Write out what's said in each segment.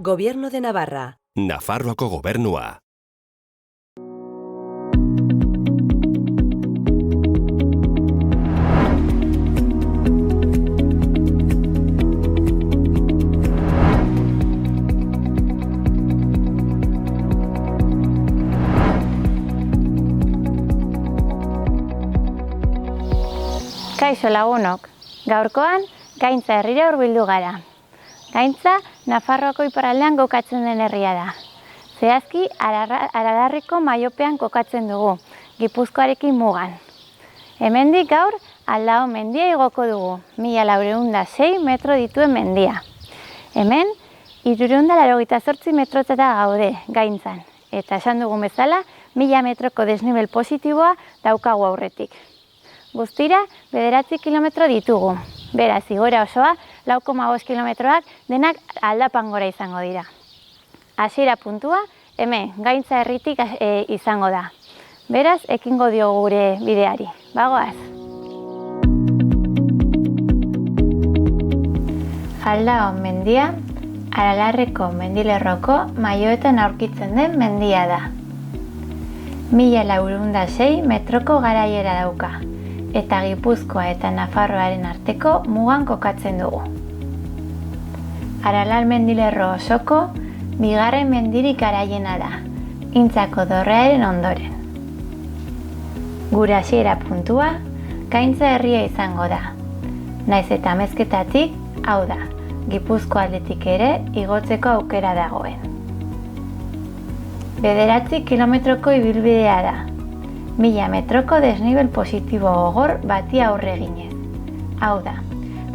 Gobierno de Navarra. Nafarroako Gobernua. Kaixo lagunok, gaurkoan Gaintza herrira hurbildu gara. Gaintza, Nafarroako iparraldean kokatzen den herria da. Zehazki, Aralarreko Maiopean kokatzen dugu, Gipuzkoarekin mugan. Hemendik gaur, Aldao mendia igoko dugu, 1406 metro dituen mendia. Hemen, 388 metrotara gaude, Gaintzan, eta esan dugun bezala, 1000 metroko desnibel positiboa daukagu aurretik. Guztira, 9 kilometro ditugu. Beraz, igoera osoa, 4,5 kilometroak denak aldapan gora izango dira. Hasiera puntua, hemen, Gaintza herritik izango da. Beraz, ekingo diogu gure bideari. Bagoaz! Aldao mendia, Aralarreko mendilerroko Maioetan aurkitzen den mendia da. 1406 metroko garaiera dauka, eta Gipuzkoa eta Nafarroaren arteko mugan kokatzen dugu. Aralar mendilerro osoko, bigarren mendirik garaiena da, Intzako dorrearen ondoren. Gure hasiera puntua, Gaintza herria izango da. Naiz eta Amezketatik, hau da, Gipuzkoa aldetik ere igotzeko aukera dagoen. 9 kilometroko ibilbidea da. 1000 metroko desnibel positibo gogor bati aurre eginez. Hau da,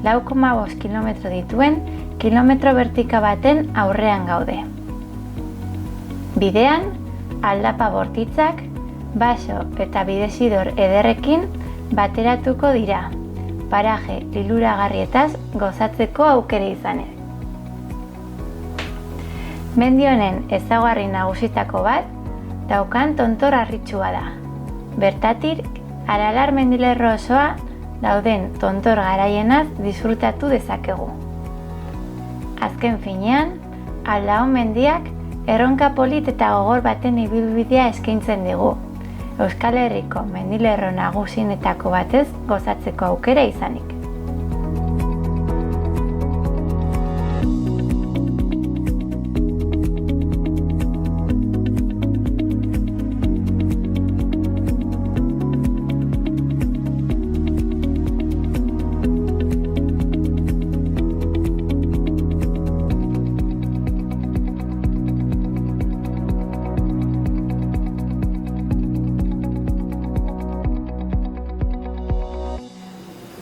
4,5 kilometro dituen kilometro bertika baten aurrean gaude. Bidean, aldapa bortitzak, baso eta bidezidor ederrekin bateratuko dira, paraje liluragarrietaz gozatzeko aukera izanez. Mendi honen ezaugarri nagusitako bat, daukan tontor harritsua da. Bertatik, Aralar mendilerro osoa dauden tontor garaienaz disfrutatu dezakegu. Azken finean, Aldao mendiak erronka polit eta gogor baten ibilbidea eskaintzen digu, Euskal Herriko mendilerro nagusienetako batez gozatzeko aukera izanik.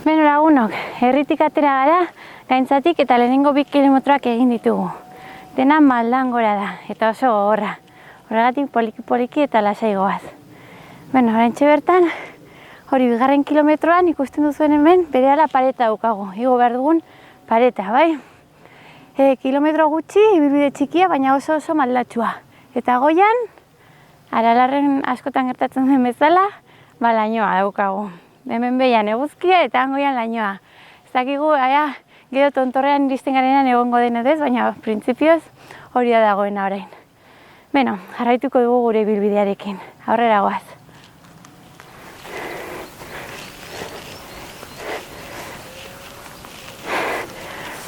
Beno lagunok, herritik atera gara, Gaintzatik eta lehenengo 2 kilometroak egin ditugu. Dena maldan gora da, eta oso gogorra. Horregatik poliki eta lasai goaz. Beno, oraintxe bertan, hori 2. kilometroan ikusten duzuen hemen, berehala pareta daukagu. Igo behar dugun pareta, bai? Kilometro gutxi, ibilbide txikia, baina oso maldatxua. Eta goian, Aralarren askotan gertatzen den bezala, lainoa daukagu. Hemen behian eguzkia eta hangoian lainoa. Ez dakigu, gero tontorrean iristen garenan egongo den edez, baina printzipioz hori da dagoena orain. Beno, jarraituko dugu gure ibilbidearekin. Aurrera goaz.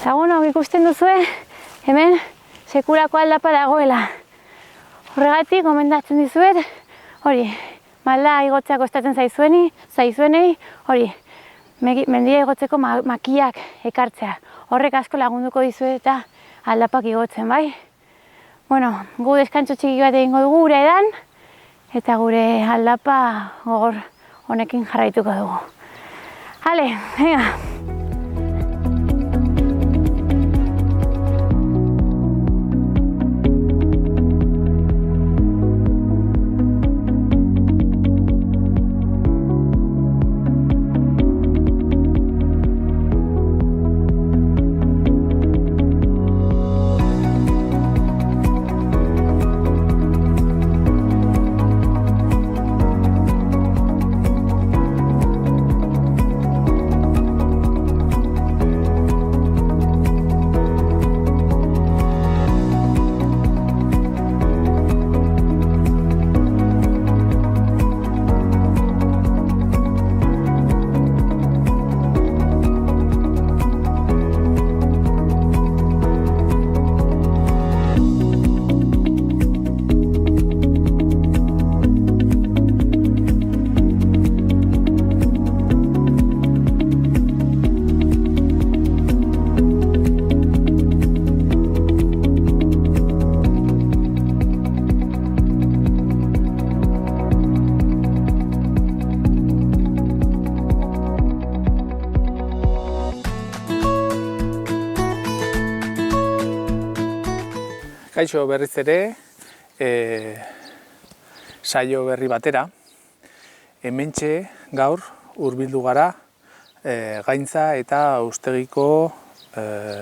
Lagunok ikusten duzue, hemen sekulako aldapa dagoela. Horregatik, gomendatzen dizuet, hori, malda igotzea kostatzen zaizuenei, hori, mendia igotzeko makiak ekartzea. Horrek asko lagunduko dizuet eta aldapak igotzen, bai? Bueno, gu deskantzo txiki bat egingo dugu gure edan, eta gure aldapa gogor honekin jarraituko dugu. Hale, venga! Kaixo berriz ere, saio berri batera, hementxe gaur hurbildu gara Gaintza eta Uztegiko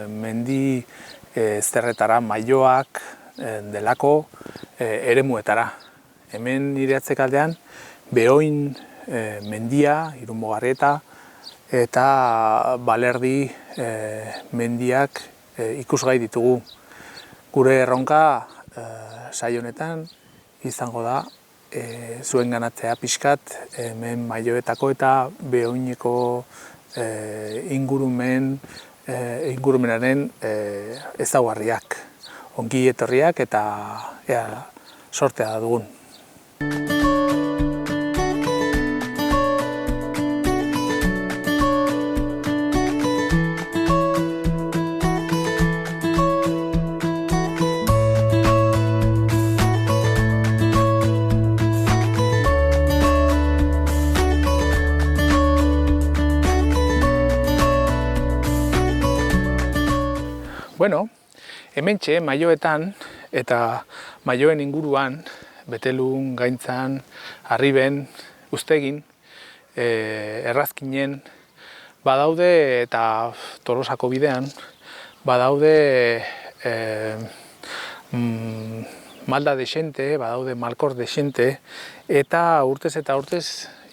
mendi zerretara, Mailoak delako eremuetara. Hemen nire atzekaldean Beoin mendia, Irunbogarrieta eta Balerdi mendiak ikusgai ditugu. Gure erronka saio honetan izango da zuen ganatzea pixkat hemen Mailoetako eta Beoineko ingurumenaren ezaugarriak, ongi etorriak eta ea sortea dugun. Bueno, hementxe Mailoetan eta Mailoen inguruan, Betelun, Gaintzan, Arriben, Uztegin, Errazkinen, badaude eta Tolosako bidean, badaude malda desente, badaude malkor desente, eta urtez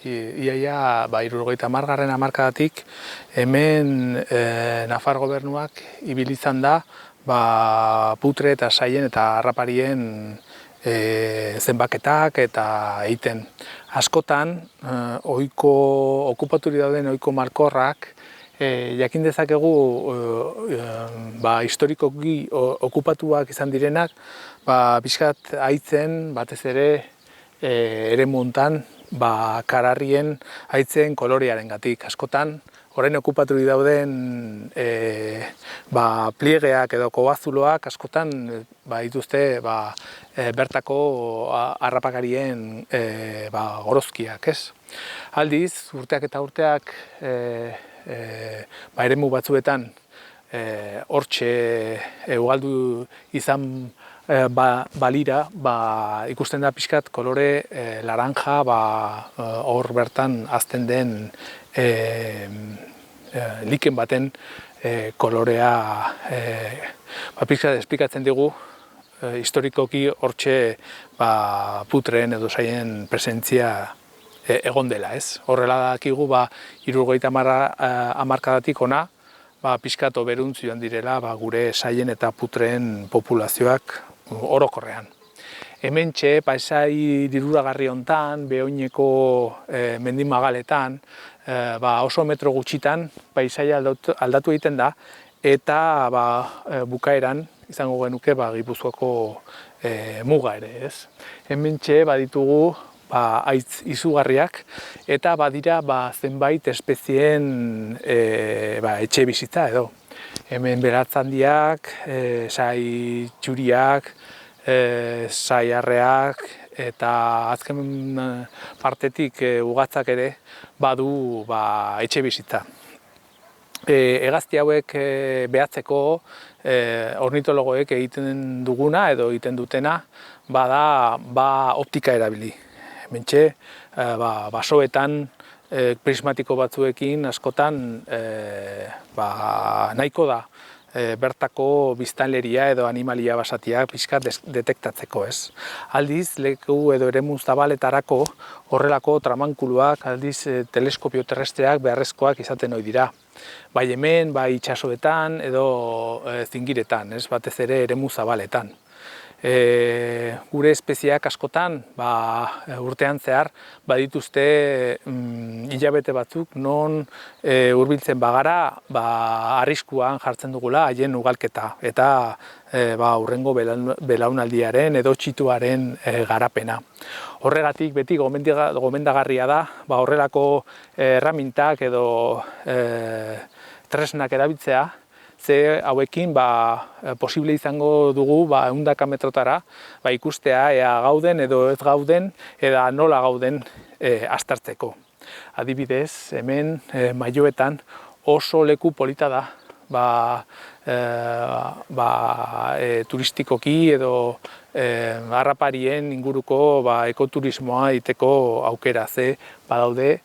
iaia 70. hamarkadatik hemen Nafar gobernuak ibili izan da putre eta saien eta harraparien zenbaketak eta egiten. Askotan okupaturik dauden ohiko malkorrak jakin dezakegu historikoki okupatuak izan direnak pixkat haitzen batez ere eremu hontan kararrien haitzen kolorearengatik. Askotan, orain okupaturik dauden pliegeak edo kobazuloak askotan dituzte bertako harrapakarien gorozkiak, ez? Aldiz, urteak eta urteak eremu batzuetan hortxe ugaldu izan balira, ikusten da pixkat kolore laranja hor bertan hazten den liken baten kolorea pixkat esplikatzen digu historikoki hortxe putreen edo saien presentzia egon dela, ez? Horrela dakigu 70. hamarkadatik ona pixkat oberuntz joan direla gure saien eta putreen populazioak orokorrean. Hementxe, paisai diruragarri hontan, Beoineko mendimagaletan, oso metro gutxitan paisaia aldatu egiten da, eta bukaeran izango genuke Gipuzkoako muga ere, ez? Hementxe baditugu haitz izugarriak eta badira zenbait espezieen etxe bizitza edo. Hemen beratzandiak, sai txuriak, sai arreak eta azken partetik ugatzak ere badu etxe bizitza. Hegazti hauek behatzeko ornitologoek egiten duguna edo egiten dutena bada optika erabili. Hementxe, basoetan prismatiko batzuekin askotan nahiko da bertako biztanleria edo animalia basatiak pixkat detektatzeko, ez? Aldiz, leku edo eremu zabaletarako horrelako tramankuluak, aldiz teleskopio terrestreak beharrezkoak izaten ohi dira. Bai hemen, bai itsasoetan edo zingiretan, ez? Batez ere eremu zabaletan. Gure espeziak askotan urtean zehar badituzte hilabete batzuk non hurbiltzen bagara arriskuan jartzen dugula haien ugalketa eta hurrengo belaunaldiaren edo txituaren garapena. Horregatik beti gomendagarria da horrelako erramintak edo tresnak erabiltzea, ze hauekin posible izango dugu 100 metrotara ikustea ea gauden edo ez gauden eta nola gauden aztertzeko. Adibidez, hemen Mailoetan oso leku polita da, turistikoki edo harraparien inguruko ekoturismoa egiteko aukera, ze badaude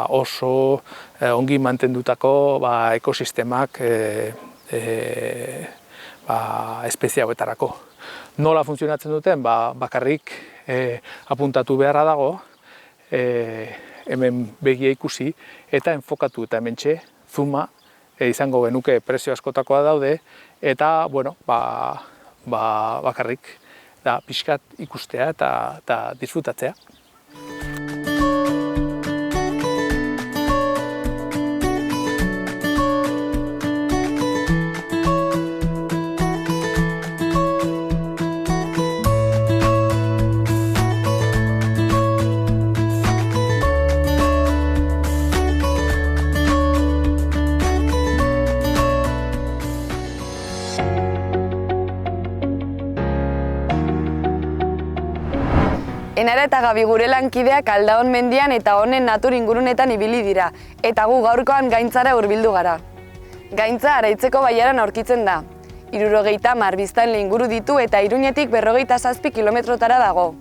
oso ongi mantendutako ekosistemak espezie hauetarako. Nola funtzionatzen duten? Bakarrik apuntatu beharra dago, hemen begia ikusi, eta enfokatu eta hementxe zuma izango genuke prezio askotakoa daude, eta bakarrik pixkat ikustea eta disfrutatzea. Enara eta Gabi gure lankideak Aldaon mendian eta honen natur ingurunetan ibili dira, eta gu gaurkoan Gaintzara hurbildu gara. Gaintza Araitzeko bailaran aurkitzen da. 70 biztanle inguru ditu eta Iruñetik 57 kilometrotara dago.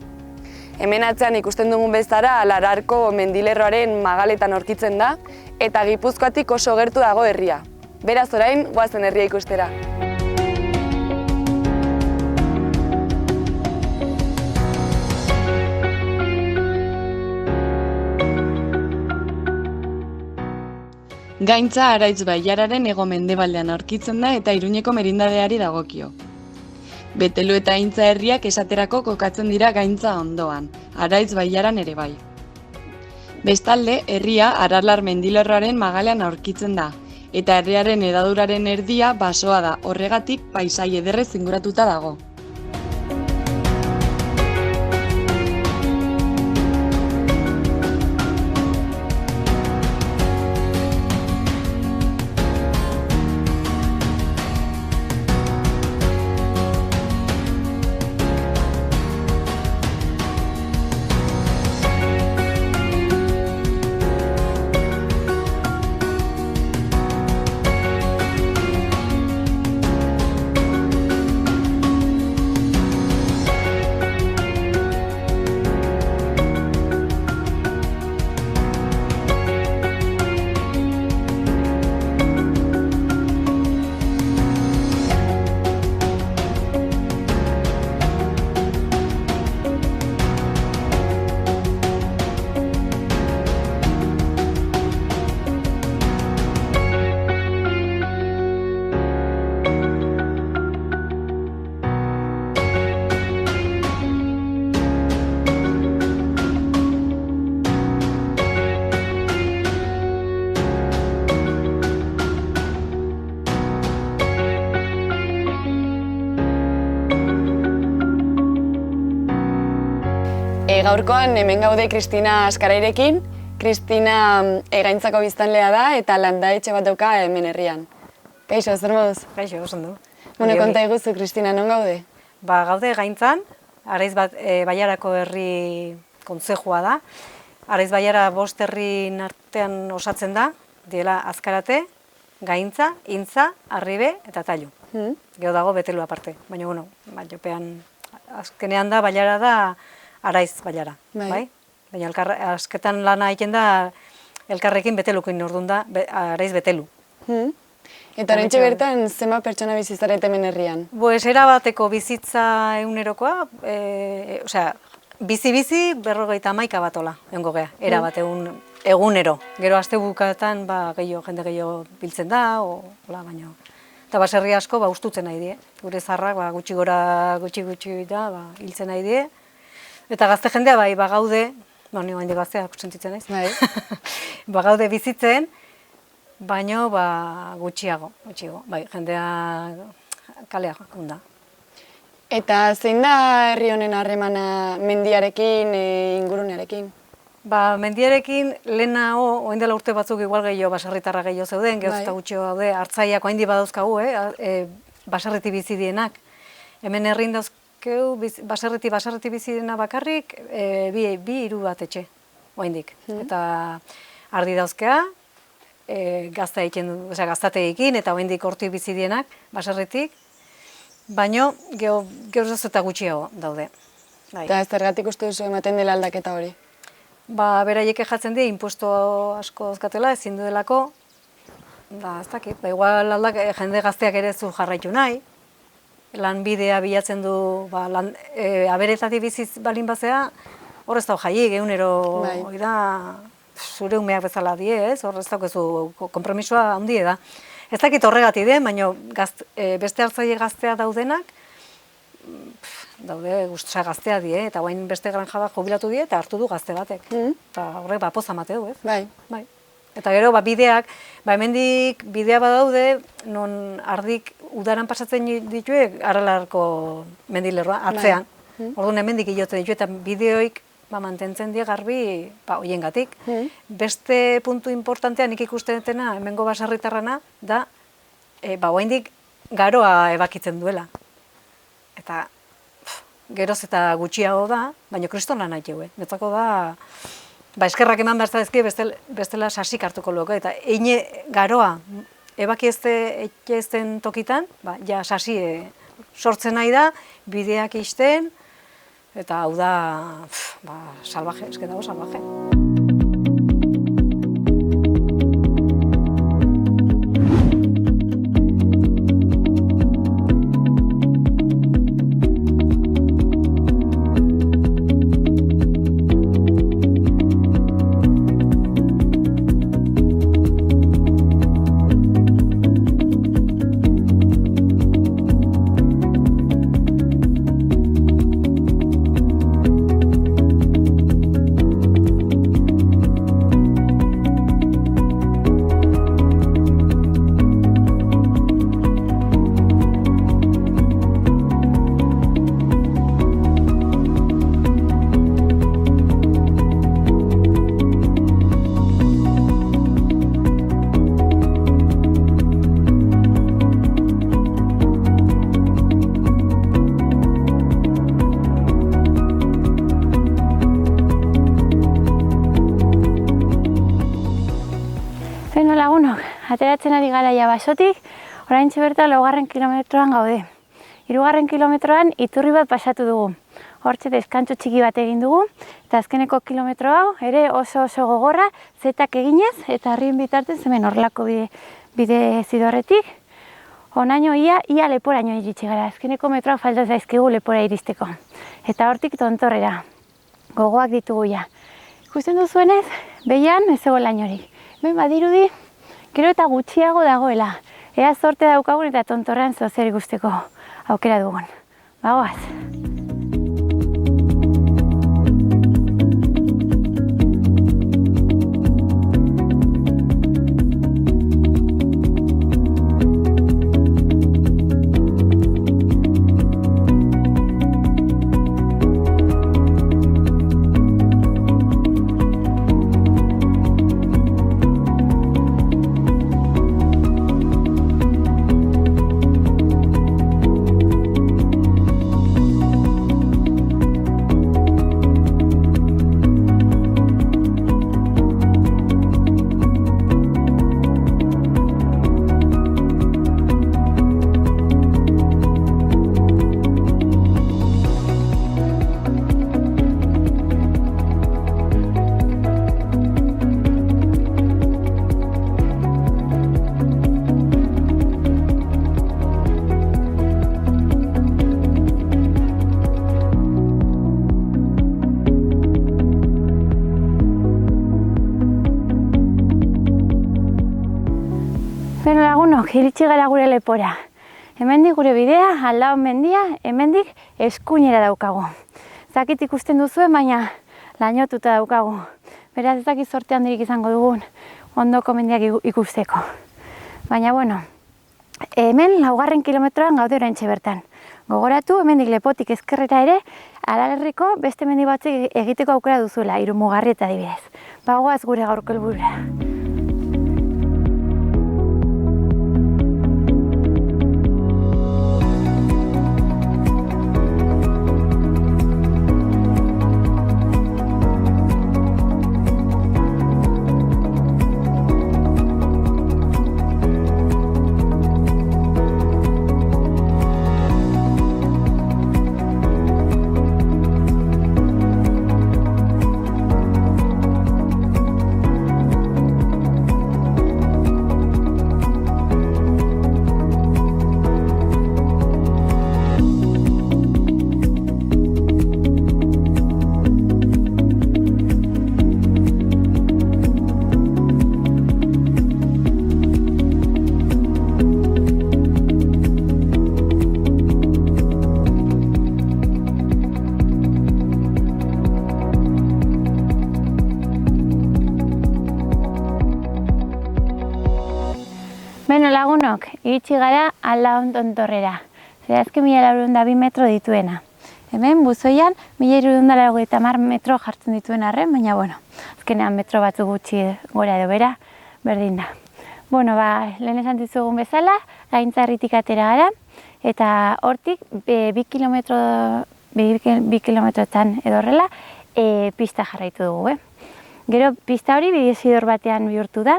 Hemen atzean ikusten dugun bezala Alararko mendilerroaren magaletan aurkitzen da, eta Gipuzkoatik oso gertu dago herria. Beraz orain, goazen herria ikustera. Gaintza Araitz bailararen hego-mendebaldean aurkitzen da eta Iruñeko merindadeari dagokio. Betelu eta Aintza herriak esaterako kokatzen dira Gaintza ondoan, Araitz bailaran ere bai. Bestalde, herria Aralar mendilerroaren magalean aurkitzen da, eta herriaren hedaduraren erdia basoa da, horregatik paisai ederrez inguratuta dago. Gaurkoan hemen gaude Kristina Askarairekin. Kristina Gaintzako biztanlea da eta landa-etxe bat dauka hemen herrian. Kaixo, zer moduz? Kaixo, oso ondo. Konta iguzu, Kristina, non gaude? Gaude Gaintzan, Araiz Bailarako herri kontzejua da. Araiz Bailara 5 herrien artean osatzen da, diela Azkarate, Gaintza, Intza, Arribe eta Tallu. Gero dago Betelu aparte, baina jopean azkenean da Bailara da Araiz Bailara, bai? Baina azketan lana egiten da elkarrekin Betelukin orduan da Araiz Betelu. Eta oraintxe bertan zenbat pertsona bizi zarete hemen herrian? Erabateko bizitza egunerokoa, bizi-bizi 51 bat ola, egongo gea, erabat egunero. Gero asteburuetan jende gehiago biltzen da, baina. Eta baserri asko ustutzen nahi die. Gure zaharrak gutxi gora gutxi da hiltzen nahi die. Eta gazte jendea gaude, ni oraindik gazteak sentitzen naiz. Gaude bizitzen, baino gutxiago. Bai, jendea kalea joan da. Eta zein da herri honen harremana mendiarekin, ingurunearekin? Mendiarekin lehenago, orain dela urte batzuk igual gehiago baserritarra gehiago zeuden, gero eta gutxi daude, hartzaileak oraindik badauzkagu, baserriti bizi dienak. Hemen herrin dauzkeu baserriti bizi diena bakarrik, 2-3 bat etxe, oraindik. Eta ardi dauzkea, gaztateekin eta oraindik hortik bizi dienak, baserritik, baino geroz eta gutxiago daude. Bai. Eta zergatik uste duzu ematen dela aldaketa hori? Beraiek jatzen die impuesto asko dauzkatela, ezin duelako, ez dakit, igual jende gazteak ere zu jarraitu nahi, lanbidea bilatzen du, aberetatik biziz balin bazea, hor ez dago jaiik, egunero, zure umeak bezala die, ez? Hor ez daukezu konpromisoa handie da. Ez dakit horregatik den, baina beste hartzaile gaztea daudenak, daude guztia gaztea die, eta guain beste granja bat jubilatu die, eta hartu du gazte batek. Eta horrek poza mate du, ez? Bai. Eta gero, bideak, hemendik bidea badaude, non ardik udaran pasatzen dituek, Aralarko mendilerroa, atzean. Orduan hemendik hilotzen ditu, eta bideoik mantentzen die garbi hoiengatik. Beste puntu importantea nik ikusten dutena, hemengo baserritarrana, da, oraindik garoa ebakitzen duela. Eta geroz eta gutxiago da, baina kristolan nahi jau, netzako da, eskerrak eman behar zaizki bestela sasik hartuko luko, eta eine garoa ebaki ezten tokitan, ja sasi sortzen nahi da, bideak isten, eta hau da, salvaje, eske dago salvaje. Ateratzen ari gara ja basotik, oraintxe bertan 4. kilometroan gaude. 3. kilometroan iturri bat pasatu dugu. Hortxe deskantxo txiki bat egin dugu, eta azkeneko kilometro hau ere oso gogorra, zetak eginez, eta harrien bitartez hemen horrelako bide zidorretik. Honaino ia leporaino iritsi gara, azkeneko metroa falta zaizkigu lepora iristeko. Eta hortik tontorrera, gogoak ditugu ja. Ikusten duzuenez, behian ez ego lainorik. Ben badirudi, gero eta gutxiago dagoela. Ea zorte daukagun eta tontorrean zer ikusteko aukera dugun. Bagoaz. Beno lagunok, iritsi gara gure lepora. Hemendik gure bidea, Aldaon mendia, hemendik eskuinera daukagu. Zakit ikusten duzuen, baina lainotuta daukagu. Beraz, ez dakit zorte handirik izango dugun, ondoko mendiak ikusteko. Baina, bueno, hemen 4. kilometroan gaude oraintxe bertan. Gogoratu, hemendik lepotik ezkerrera ere, Aralarriko beste mendi batzuk egiteko aukera duzuela, Irumugarri eta adibidez. Bagoaz gure gaurko helburura. lagunok, iritsi gara Aldaon tontorrera. Zehazki 1402 metro dituena. Hemen buzoian 1380 metro jartzen dituen arren, baina bueno, azkenean metro batzu gutxi gora edo bera, berdin da. Bueno, lehen esan dizugun bezala, Gaintzarritik atera gara, eta hortik 2 kilometrotan edo horrela pista jarraitu dugu. Gero pista hori bidezidor batean bihurtu da,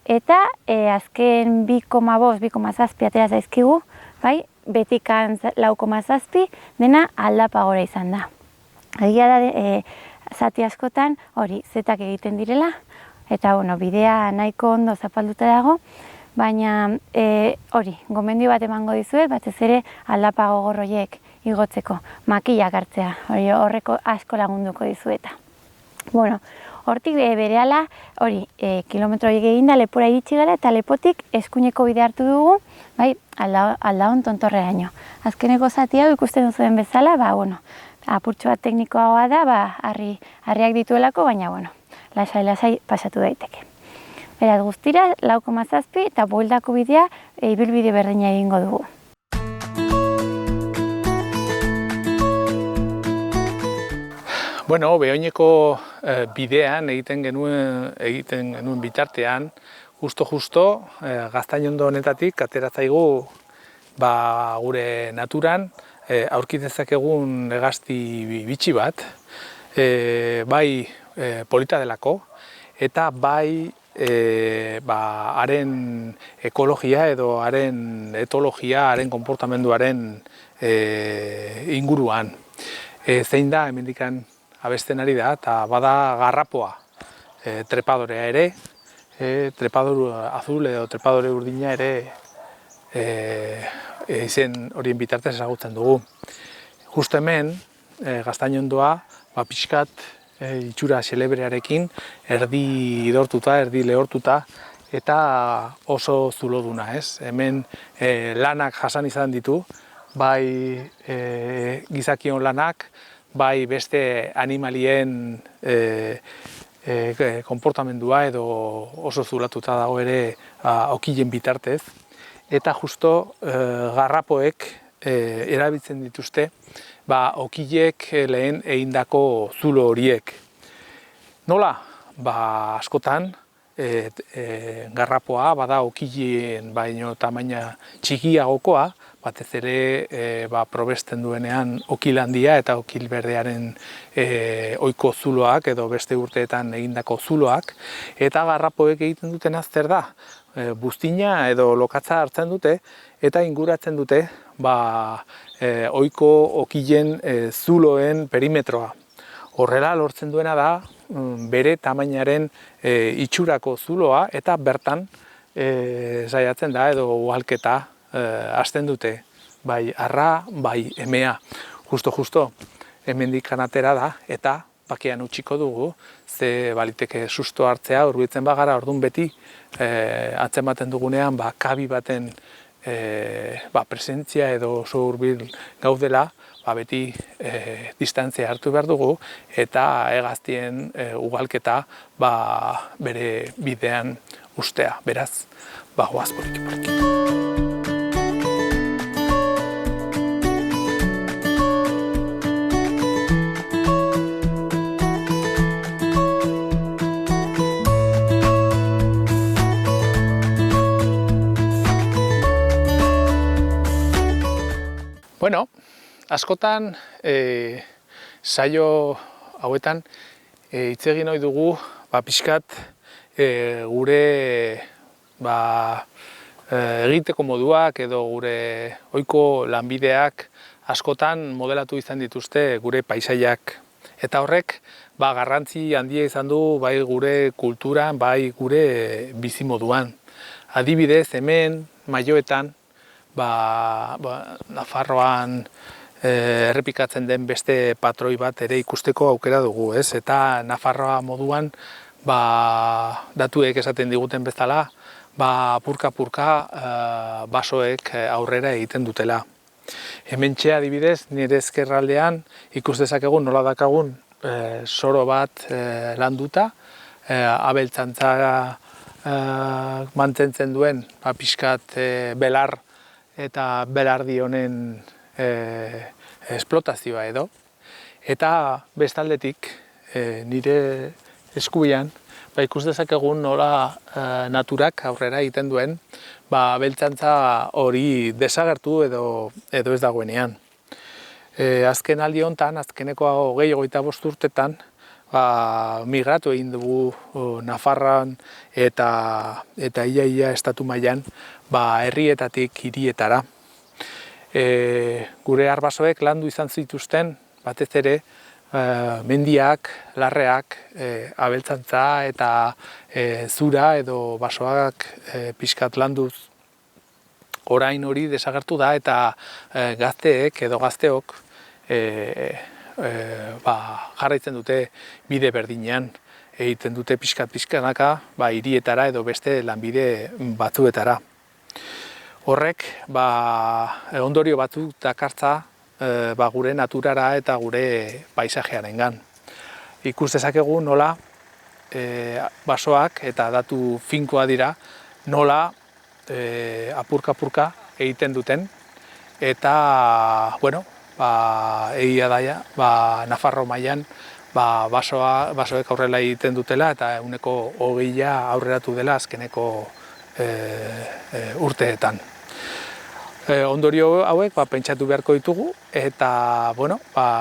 eta azken 2,5-2,7 atera zaizkigu, bai, betikan 4,7 dena aldapa gora izan da. Egia da, zati askotan hori zetak egiten direla, eta bueno, bidea nahiko ondo zapalduta dago, baina hori, gomendio bat emango dizuet, batez ere aldapa gogor horiek igotzeko, makillak hartzea, hori horreko asko lagunduko dizueta. Bueno, hortik berehala, hori, kilometro horiek eginda lepora iritsi gara, eta lepotik eskuineko bide hartu dugu, bai, Aldaon tontorreraino. Azkeneko zati hau ikusten duzuen bezala, bueno, apurtxo bat teknikoagoa da, harriak dituelako, baina, bueno, lasai pasatu daiteke. Beraz, guztira, 4,7 eta bueltako bidea ibilbide berdina egingo dugu. Bueno, Beoineko bidean egiten genuen bitartean, justo Gaztainondo honetatik atera zaigu gure naturan aurki dezakegun hegazti bitxi bat, bai polita delako, eta bai haren ekologia edo haren etologia, haren konportamenduaren inguruan. Zein da, hemendikan abesten ari da, eta bada garrapoa, trepadorea ere, trepador azul edo trepadore urdina ere izen horien bitartez ezagutzen dugu. Justo hemen, Gaztainondoa, pixkat itxura xelebrearekin erdi idortuta, erdi lehortuta, eta oso zuloduna, ez? Hemen lanak jasan izan ditu, bai gizakion lanak, bai beste animalien konportamendua edo oso zulatuta dago ere okilen bitartez. Eta justo garrapoek erabiltzen dituzte okilek lehen egindako zulo horiek. Nola? Askotan garrapoa bada okilen baino tamaina txikiagokoa, batez ere probesten duenean okil handia eta okil berdearen ohiko zuloak edo beste urteetan egindako zuloak, eta garrapoek egiten duten zer da? Buztina edo lokatza hartzen dute eta inguratzen dute ohiko okilen zuloen perimetroa. Horrela lortzen duena da bere tamainaren itxurako zuloa, eta bertan saiatzen da edo uhalketa hasten dute, bai arra, bai emea. Justo hemendik atera da, eta bakean utziko dugu, ze baliteke susto hartzea, hurbiltzen bagara, orduan beti atzematen dugunean kabi baten presentzia edo oso hurbil gaudela, beti distantzia hartu behar dugu, eta hegaztien ugalketa bere bidean ustea. Beraz, goaz poliki. Bueno, askotan saio hauetan hitz egin ohi dugu pixkat gure egiteko moduak edo gure ohiko lanbideak askotan modelatu izan dituzte gure paisaiak, eta horrek garrantzi handia izan du bai gure kulturan, bai gure bizimoduan. Adibidez, hemen Maioetan Nafarroan errepikatzen den beste patroi bat ere ikusteko aukera dugu, ez? Eta Nafarroa moduan datuek esaten diguten bezala, purka-purka basoek aurrera egiten dutela. Hementxe adibidez, nire ezkerraldean ikus dezakegun nola dakagun soro bat landuta, abeltzantza mantentzen duen pixkat belar eta belardi honen esplotazioa edo. Eta bestaldetik nire eskubian ikus dezakegun nola naturak aurrera egiten duen abeltzantza hori desagertu edo ez dagoenean. Azken aldi honetan, azkeneko 20-25 urtetan, migratu egin dugu Nafarroan eta ia estatu mailan herrietatik hirietara. Gure arbasoek landu izan zituzten, batez ere, mendiak, larreak, abeltzantza eta zura edo basoak pixkat landuz. Orain hori desagertu da eta gazteek edo gazteok jarraitzen dute bide berdinean, egiten dute pixkanaka hirietara edo beste lanbide batzuetara. Horrek ondorio batzuk dakartza gure naturara eta gure paisajearengan. Ikus dezakegu nola basoak eta datu finkoa dira nola apurka-apurka egiten duten eta egia daia Nafarro mailan basoek aurrela egiten dutela eta 20% aurreratu dela azkeneko urteetan. Ondorio hauek pentsatu beharko ditugu eta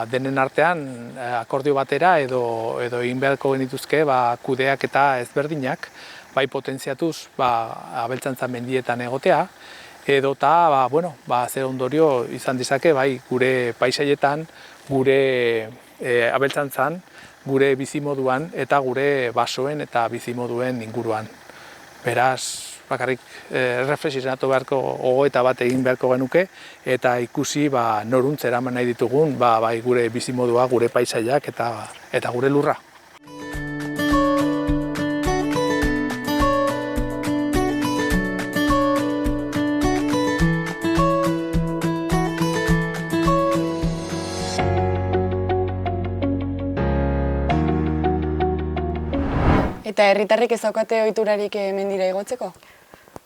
denen artean akordio batera edo egin beharko genituzke kudeak eta ezberdinak bai potentziatuz abeltzantza mendietan egotea edota zer ondorio izan dezake bai gure paisaietan, gure abeltzantzan, gure bizimoduan eta gure basoen eta bizimoduen inguruan. Beraz, bakarrik reflexionatu beharko gogoeta bat egin beharko genuke eta ikusi noruntz eraman nahi ditugun bai gure bizimodua, gure paisaiak eta gure lurra. Eta herritarrek ez daukate ohiturarik mendira igotzeko?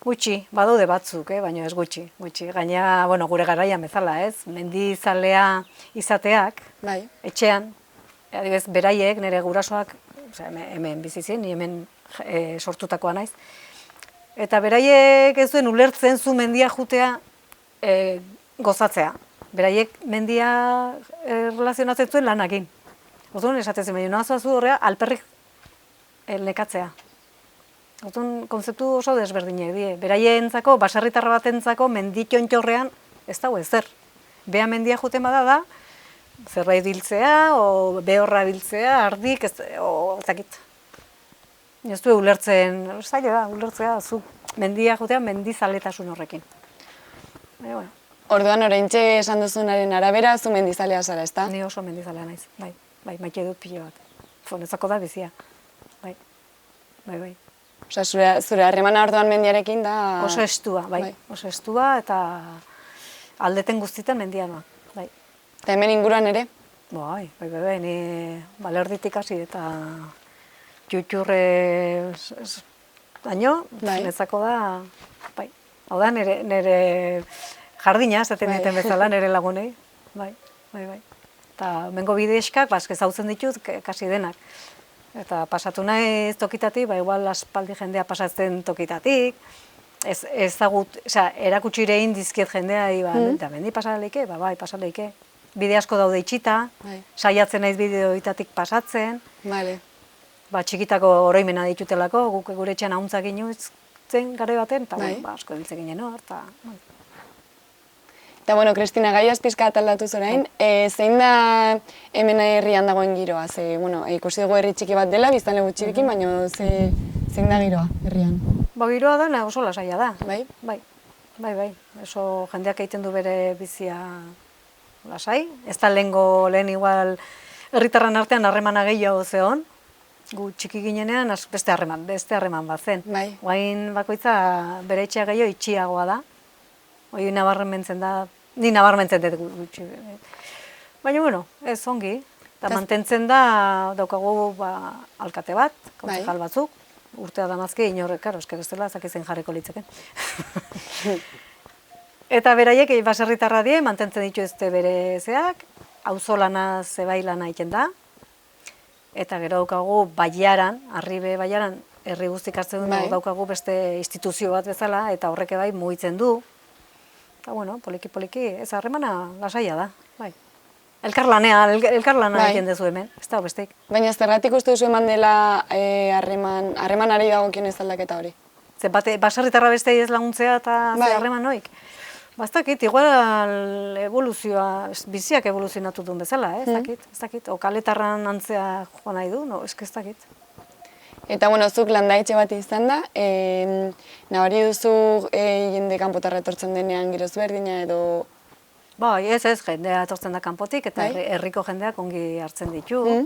Gutxi, badaude batzuk, baina ez gutxi. Gaina, gure garaian bezala, mendizalea izateak, etxean, adibidez, beraiek, nire gurasoak, hemen bizizien, ni hemen sortutakoa naiz, eta beraiek ez duen ulertzen zu mendia jutea gozatzea. Beraiek mendia relazionatzen zuen lanakin. Orduan esatezen, baina noazuazu horrea alperrik nekatzea. Orduan konzeptu oso desberdinak die. Beraientzako, baserritarra batentzako menditxontxorrean ez dago ezer. Bea mendia juten bada da, zerbait biltzea, o behorra biltzea, ardik, ez dakit. Ez du ulertzen, zaila da, ulertzea, zu mendia jutea mendizaletasun horrekin. Orduan, oraintxe esan duzunaren arabera, zu mendizalea zara, ezta? Ni oso mendizalea naiz, bai, maite dut pilo bat. Fonezako da bizia, bai. Osa, zure harremana orduan mendiarekin da... Oso estua, bai. Oso estua eta aldeten guztietan mendia noa, bai. Eta hemen inguruan ere? Bai, ni balerditik hasi eta txutxurre daño, netzako da, bai. Hau da, nire jardina, zaten diten bezala, nire lagunei, bai. Eta mengo bidezkak, ezautzen ditut, kasi denak. Eta pasatu naiz tokitatik, igual aspaldi jendea pasatzen tokitatik, erakutsi ere indizkiet jendea, eta mendi pasaleike, bai, pasaleike. Bide asko daude itxita, saiatzen naiz bideoitatik pasatzen, txikitako oroimena ditutelako, guk gure etxean ahuntzak inuitzen gare baten, eta asko biltzen ginen hor, eta... Eta, Kristina, gaiaz pizkat aldatu zorain, zein da hemen herrian dagoen giroa? Ikusi dugu herri txiki bat dela, biztanle gutxirekin, baina zein da giroa herrian? Giroa da, oso lasaia da. Bai? Bai. Oso jendeak egiten du bere bizia lasai. Ez da lehen igual herritarran artean harremana gehiago zeon. Gu txiki ginenean beste harreman bat zen. Guain bakoitza bere etxea gehiago itxiagoa da. Hoi nabarmentzen da, ni nabarmentzen dut gutxi. Baina, ez ongi. Eta mantentzen da, daukagu alkate bat, kontzejal batzuk, urtea damazke, inorrek, karo, eske bestela, zakizen jarriko litzeken. Eta beraiek, baserritarra die, mantentzen dituzte bere zeak, auzolana zebai lana egiten da, eta gero daukagu Baiaran, Arribe Baiaran, herri guztik hartzen du, daukagu beste instituzio bat bezala, eta horrek bai mugitzen du. Eta bueno, poliki, ez harremana lasaia da, bai. Elkarlana egiten duzu hemen, ez da besteik. Baina zergatik uste duzu eman dela harremanari dagokien ez aldaketa hori? Baserritarra beste ez laguntzea eta harreman noik. Bastakit, igual evoluzioa, biziak evoluzionatu duen bezala, ez dakit. O kaletarran antzea joan nahi du, no, ez dakit. Eta, bueno, zuk landaetxe bat izan da, nabari duzu jende kanpotarra etortzen denean giroz berdina edo... Bai, ez, jendea etortzen da kanpotik eta herriko jendeak ongi hartzen ditu.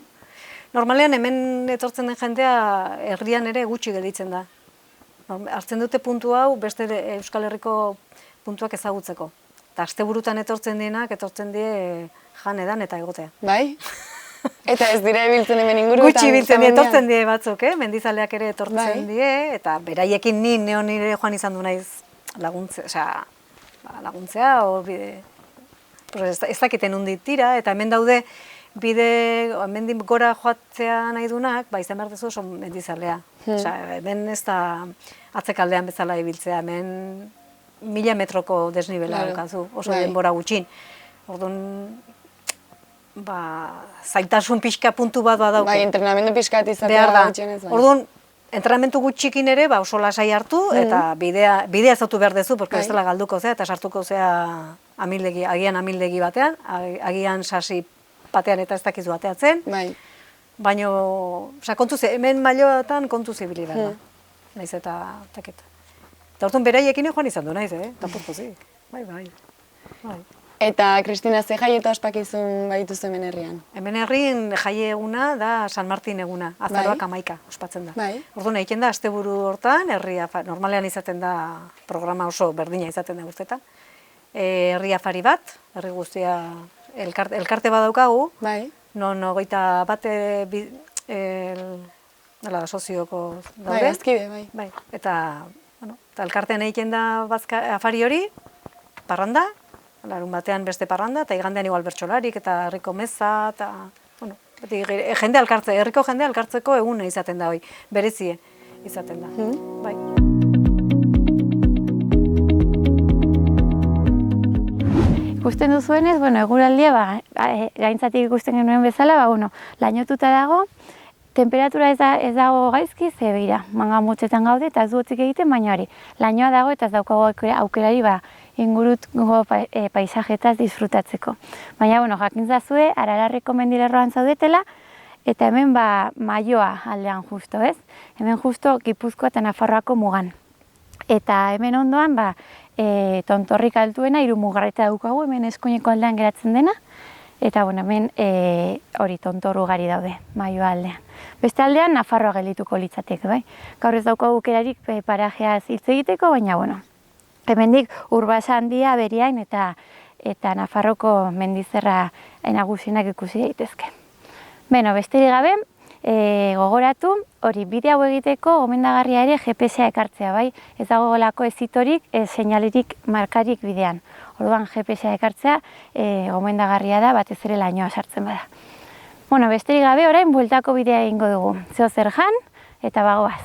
Normalean hemen etortzen den jendea herrian ere gutxi gelditzen da. Hartzen dute puntu hau beste Euskal Herriko puntuak ezagutzeko. Eta asteburutan etortzen die jan edan eta egotea. Bai? Eta ez dira ebiltzen hemen inguruetan? Gutxi biltzen etortzen die batzuk, mendizaleak ere etortzen die, eta beraiekin nire joan izan du naiz laguntzea, ez dakiten hundit tira, eta hemen daude hemen gora joatzea nahi dunak, izan behar dezu oso mendizalea. Hemen ez da atzekaldean bezala ibiltzea, hemen 1000 metroko desnibela daukazu, oso denbora gutxin. Orduan, zailtasun pixka puntu bat badauko. Bai, entrenamendu pixkat izatea da gutxenez. Orduan, entrenamentu gutxikin ere, oso lasai hartu, eta bidea ezautu behar dezu, porque ez dela galduko zea, eta sartuko zea agian amildegi batean, agian sasi batean eta ez dakizu bateatzen. Baina, hemen mailoetan kontuz ibili behar da. Naiz eta taketa. Eta orduan beraiekin joan izan du naiz, tapurkozik. Bai. Eta, Kristina, ze jai eta ospakizun badituzu hemen herrian? Hemen herrien jai eguna da San Martin eguna, azaroak 11 ospatzen da. Orduan egiten da, asteburu hortan, normalean izaten da, programa oso berdina izaten da urtetan. Herri afari bat, herri guztia elkarte bat daukagu, non 21 sozioko daude. Bai, azkide, bai. Eta elkartean egiten da afari hori, parranda, larun batean beste parranda, eta igandean igual bertsolarik, eta herriko meza, eta, herriko jende alkartzeko eguna izaten da hoi, berezie izaten da. Bai. Ikusten duzuenez, eguraldia, gaintzatik ikusten genuen bezala, lainotuta dago, temperatura ez dago gaizki, ze begira, manga motzetan gaude, eta ez du hotzik egiten, baina hori, lainoa dago eta ez daukago aukerari inguruko paisajetaz disfrutatzeko. Baina, jakintzazue, Aralarreko mendilerroan zaudetela, eta hemen Maioa aldean justo, ez? Hemen justo Gipuzkoa eta Nafarroako mugan. Eta hemen ondoan, Tontorrik altuena, 3 mugarreta daukagu, hemen Eskuineko aldean geratzen dena, eta hemen hori tontor ugari daude, Maioa aldean. Beste aldean, Nafarroa geldituko litzateke, bai? Gaur ez daukagu aukerarik parajeaz hitz egiteko, baina, hemendik Urbasa handia, Beriain eta Nafarroko mendizerra nagusienak ikusi daitezke. Besterik gabe, gogoratu, hori bide hau egiteko gomendagarria ere GPS-a ekartzea, bai? Ez dago golako ezitorik, seinalerik markarik bidean. Orduan GPS-a ekartzea gomendagarria da, batez ere lainoa sartzen bada. Besterik gabe, orain bueltako bidea egingo dugu. Zeo zer jan eta bagoaz.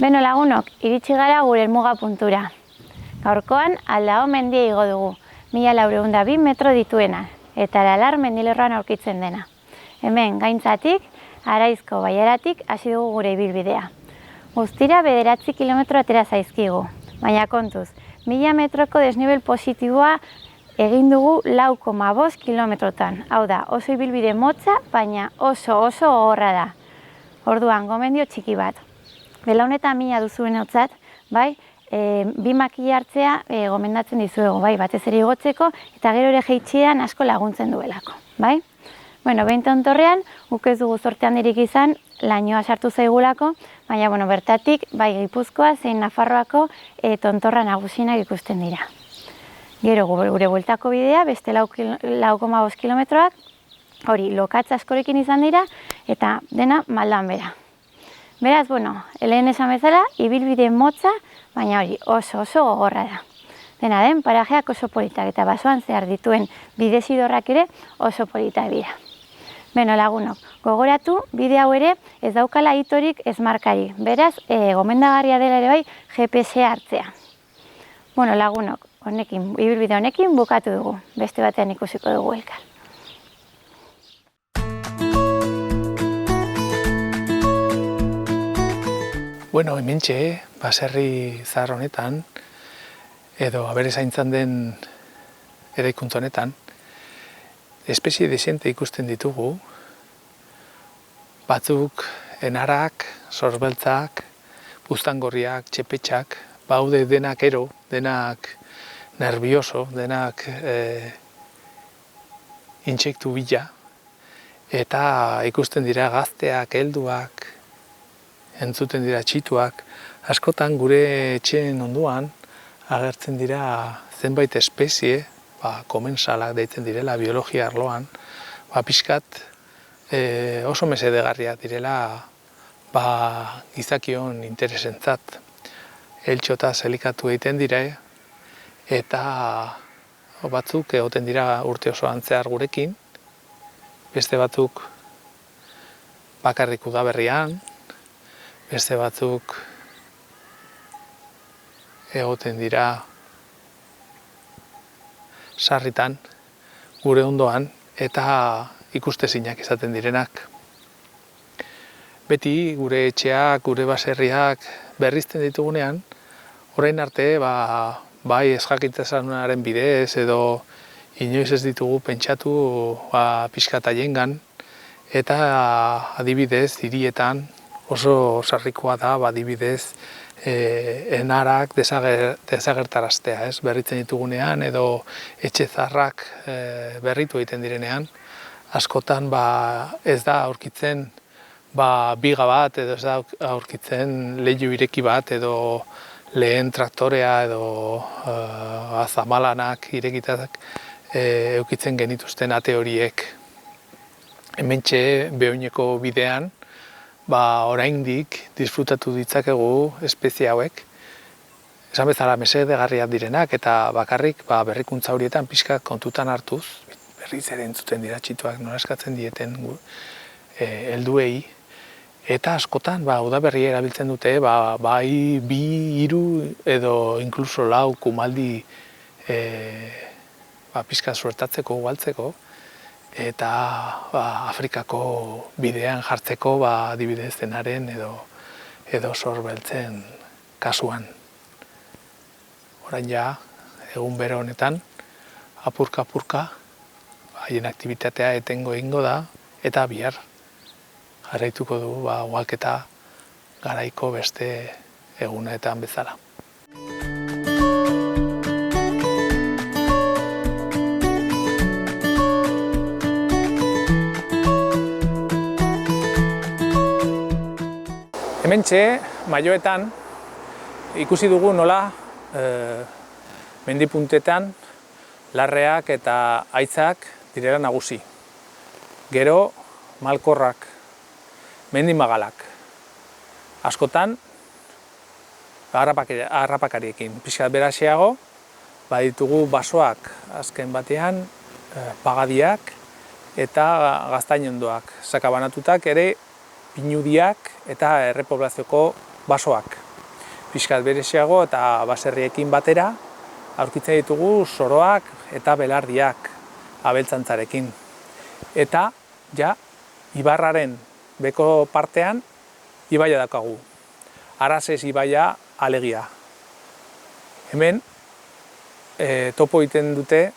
Beno lagunok, iritsi gara gure helmuga puntura. Gaurkoan Aldao mendia igo dugu, 1402 metro dituena, eta Aralar mendilerroan aurkitzen dena. Hemen gaintzatik, Araizko baiaratik hasi dugu gure ibilbidea. Guztira 9 kilometro atera zaizkigu, baina kontuz, 1000 metroko desnibel positiboa egin dugu 4,5 kilometrotan. Hau da, oso ibilbide motza, baina oso gogorra da. Orduan, gomendio txiki bat. Belaunetan mina duzuen hotzat, bai, bi makila hartzea gomendatzen dizuegu, bai, batez ere igotzeko, eta gero ere jeitxean asko laguntzen duelako, bai? Bueno, behin tontorrean, guk ez dugu zorte handirik izan, lainoa sartu zaigulako, baina, bueno, bertatik, bai, Gipuzkoa zein Nafarroako tontorra nagusienak ikusten dira. Gero, gure bueltako bidea, beste 4,5 kilometroak, hori, lokatza askorekin izan dira, eta dena maldan bera. Beraz, bueno, lehen esan bezala, ibilbide motza, baina hori oso gogorra da. Dena den, parajeak oso politak eta basoan zehar dituen bidezidorrak ere oso politak dira. Beno lagunok, gogoratu, bide hau ere ez daukala hitorik ez markari, beraz, gomendagarria dela ere bai GPS hartzea. Bueno lagunok, ibilbide honekin bukatu dugu, beste batean ikusiko dugu elkar. Bueno, hementxe, baserri zahar honetan, edo abere zaintzan den eraikuntza honetan, espezie dezente ikusten ditugu, batzuk enarak, zorzbeltzak, buztangorriak, txepetxak, baude denak ero, denak nervioso, denak intsektu bila, eta ikusten dira gazteak, helduak, entzuten dira txituak, askotan gure etxeen onduan agertzen dira zenbait espezie, komensalak deitzen direla biologia arloan, pixkat oso mesedegarriak direla gizakion interesentzat. Eltxota elikatu egiten dira, eta batzuk egoten dira urte osoan zehar gurekin, beste batzuk bakarrik udaberrian, beste batzuk egoten dira sarritan, gure ondoan, eta ikustezinak izaten direnak. Beti gure etxeak, gure baserriak berrizten ditugunean, orain arte, bai ezjakitasunaren bidez edo inoiz ez ditugu pentsatu pixkat haiengan, eta adibidez hirietan oso sarrikoa da, adibidez, enarak desagertaraztea, berritzen ditugunean edo etxe zaharrak berritu egiten direnean, askotan ez da aurkitzen biga bat edo ez da aurkitzen leiho ireki bat edo lehen traktorea edo azamalanak irekitak eukitzen genituzten ate horiek. Hementxe Beoineko bidean, oraindik disfrutatu ditzakegu espezie hauek. Esan bezala mesedegarriak direnak eta bakarrik berrikuntza horietan pixka kontutan hartuz, berriz ere entzuten dira txituak nola eskatzen dieten helduei, eta askotan udaberri erabiltzen dute bai 2, 3 edo inkluso 4 kumaldi pixka suertatzeko, ugaltzeko, eta Afrikako bidean jartzeko adibidez denaren edo zorzbeltzen kasuan. Orain ja, egun bero honetan, apurka-apurka, haien aktibitatea etengo egingo da, eta bihar jarraituko dugu ugalketa garaiko beste egunetan bezala. Hementxe, Maioetan, ikusi dugu nola mendipuntetan larreak eta haitzak direla nagusi. Gero, malkorrak, mendimagalak. Askotan, harrapakariekin. Pixkat beraxeago, baditugu basoak azken batean, pagadiak eta gaztainondoak. Sakabanatutak ere, pinudiak eta errepoblazioko basoak. pixkat bereziago eta baserriekin batera aurkitzen ditugu soroak eta belardiak abeltzantzarekin. Eta ja ibarraren beko partean ibaia daukagu. Arasez ibaia alegia. Hemen topo egiten dute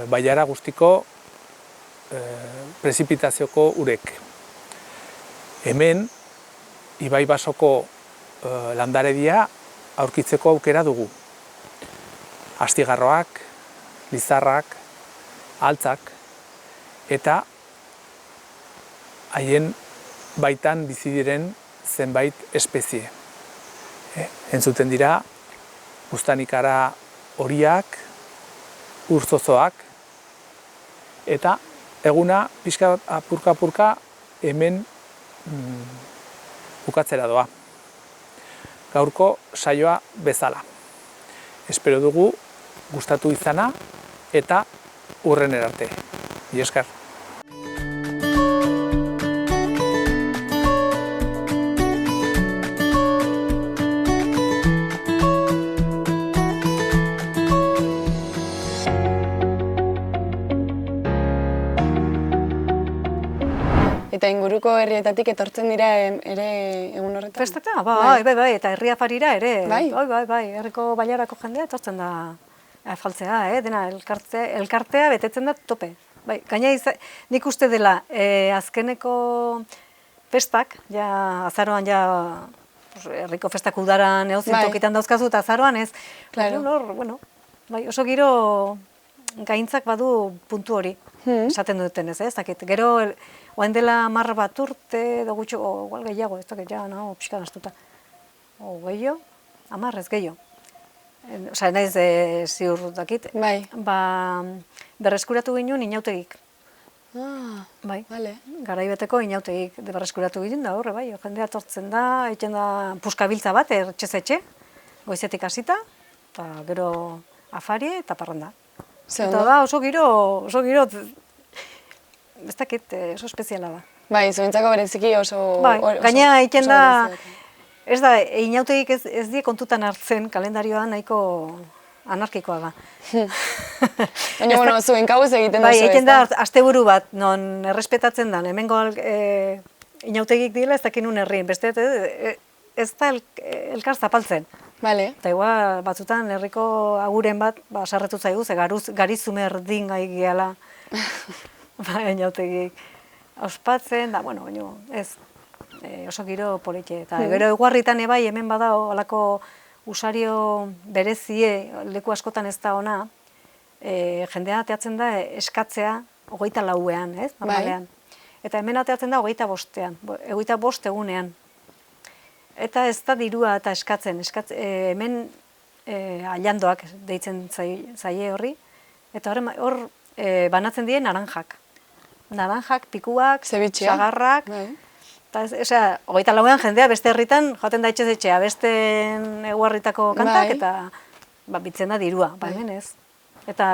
bailara guztiko prezipitazioko urek. Hemen ibai basoko landaredia aurkitzeko aukera dugu. Astigarroak, lizarrak, altzak eta haien baitan bizi diren zenbait espezie. Entzuten dira buztanikara horiak, urzozoak eta eguna pixka apurka hemen bukatzera doa. Gaurko saioa bezala. Espero dugu gustatu izana eta hurrenera arte. Mila esker. Eta inguruko herrietatik etortzen dira ere egun horretan? Festata, bai, eta herri afarira ere. Bai? Bai, herriko bailarako jendea etortzen da afaltzea, dena elkartea betetzen da tope. Bai, gaina nik uste dela azkeneko festak, ja azaroan ja herriko festak udaran egotzen tokitan dauzkazu eta azaroan ez. Claro. Bueno, bai, oso giro gaintzak badu puntu hori, esaten duten ez, ez dakit. Gero, oain dela 10 bat urte, edo gutxo, igual gehiago, ez dakit, ja, no, pixka naztuta. Gehiago, 10 ez gehiago. Osa, naiz ziur dakit. Bai. Berreskuratu ginen inautegik. Bai, vale. Garaibeteko inautegik berreskuratu ginen da horre, bai. Jendea tortzen da, egiten da puskabiltza bat, etxe, goizetik hasita, eta gero afari eta parranda. Eta da oso giro, ez dakit, oso espeziala da. Bai, zuentzako bereziki oso... Bai, gaina egiten da, ez da, inautegik ez die kontutan hartzen kalendarioa nahiko anarkikoa da. Baina, bueno, zuen kabuz egiten da. Bai, egiten da, asteburu bat, non errespetatzen da, hemengo inautegik dira ez dakin un herrien, beste ez da elkar zapaltzen. Vale. Eta igual batzutan herriko aguren bat sarretu zaigu, ze garizumer din gai gehala inautegik ospatzen, da, bueno, ez, oso giro politxe. Eta gero eguarritan ebai hemen badao, alako usario berezie, leku askotan ez da ona, jendea ateatzen da eskatzea 24ean, ez? Normalean. Eta hemen ateatzen da 25ean, 25 egunean. Eta ez da dirua eta eskatzen, hemen ailandoak deitzen zaie horri, eta hor banatzen dien naranjak. Naranjak, pikuak, sagarrak, eta 24ean jendea beste herritan joaten da etxez-etxea, beste eguarritako kantak, eta bitzen da dirua, hemen ez. Eta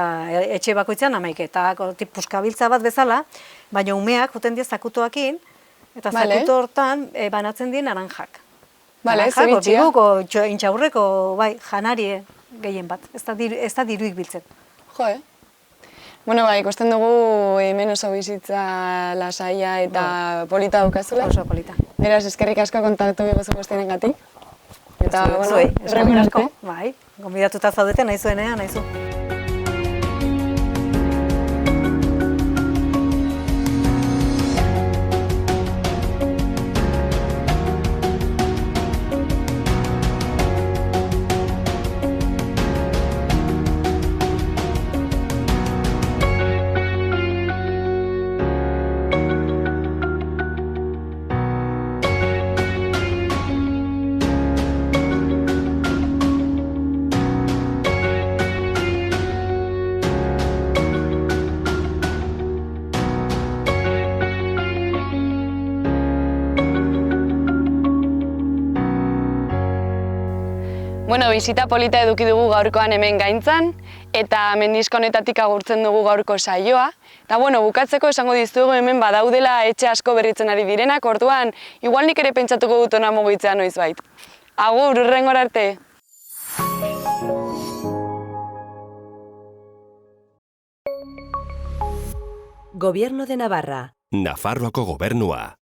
etxe bakoitzean 11, eta puskabiltza bat bezala, baina umeak joten die zakutoakin, eta zakuto hortan banatzen dien naranjak. Bale, zebitxia. Biguko, intxaurreko, bai, janarie gehien bat. Ez da diruik biltzen. Jo, Bueno, bai, ikusten dugu hemen oso bizitza lasaia eta polita daukazula. Oso polita. Beraz, eskerrik asko kontaktu bigozu guztienengatik. Eta, bueno, eskerrik asko. Bai, gonbidatuta zaudete, nahi zuenean, nahi zu. Bueno, bisita polita eduki dugu gaurkoan hemen Gaintzan, eta mendixka honetatik agurtzen dugu gaurko saioa. Eta bueno, bukatzeko esango dizugu hemen badaudela etxe asko berritzen ari direnak, orduan igual nik ere pentsatuko dut hona mugitzea noizbait. Agur, hurrengora arte. Gobierno de Navarra. Nafarroako gobernua.